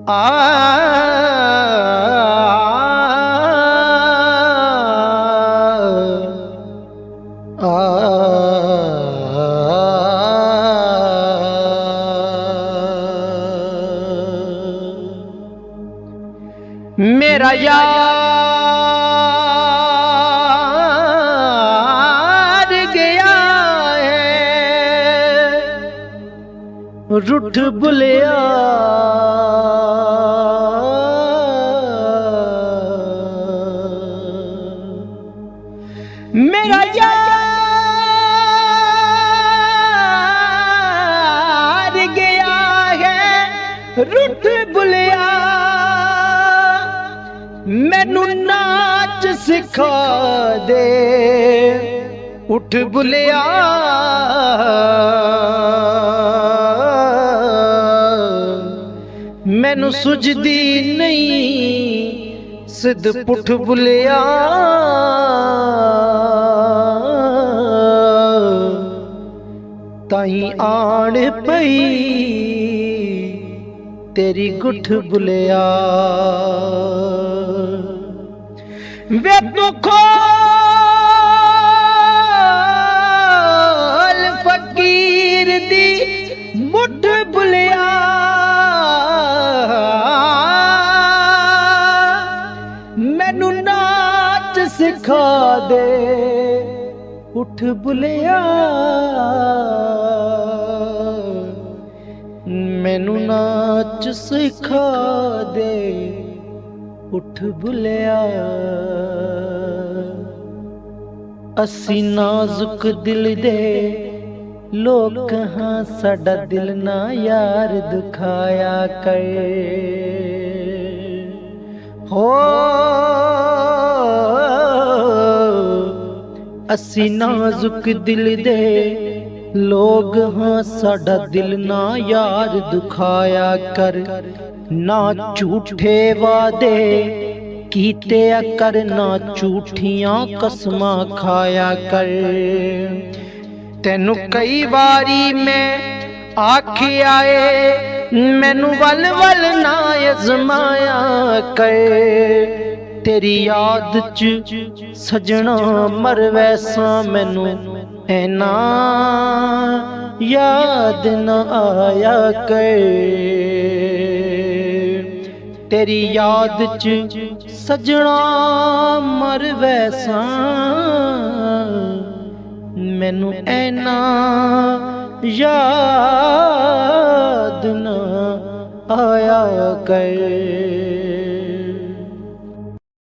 आ मेरा यार गया है रुठ बुलिया मेरा यार गया है रुठ बुलिया मैनू नाच सिखा दे उठ बुलिया मैनू सुझदी नहीं सिद्ध पुठ बुलिया ताई आड़ पई तेरी गुठ बुलिया वे तू खोल फकीर दी मुठ बुलिया मैनू नाच सिखा दे उठ बुलिया मैनू नाच सिखा दे उठ बुलिया असी नाजुक दिल दे लोग कहाँ साडा दिल ना यार दुखाया कर हो असी नाजुक दिल दे लोग हाँ साडा दिल ना यार दुखाया कर ना झूठे वादे कीते कर ना झूठियां कसमां खाया कर तेनू कई बारी मैं आखिया मैनू वल वल ना अजमाया कर तेरी याद च सजना मर वैसा मैनू ऐना याद न आया कर तेरी याद च सजना मर वैसा मैनू ऐना याद न आया कर।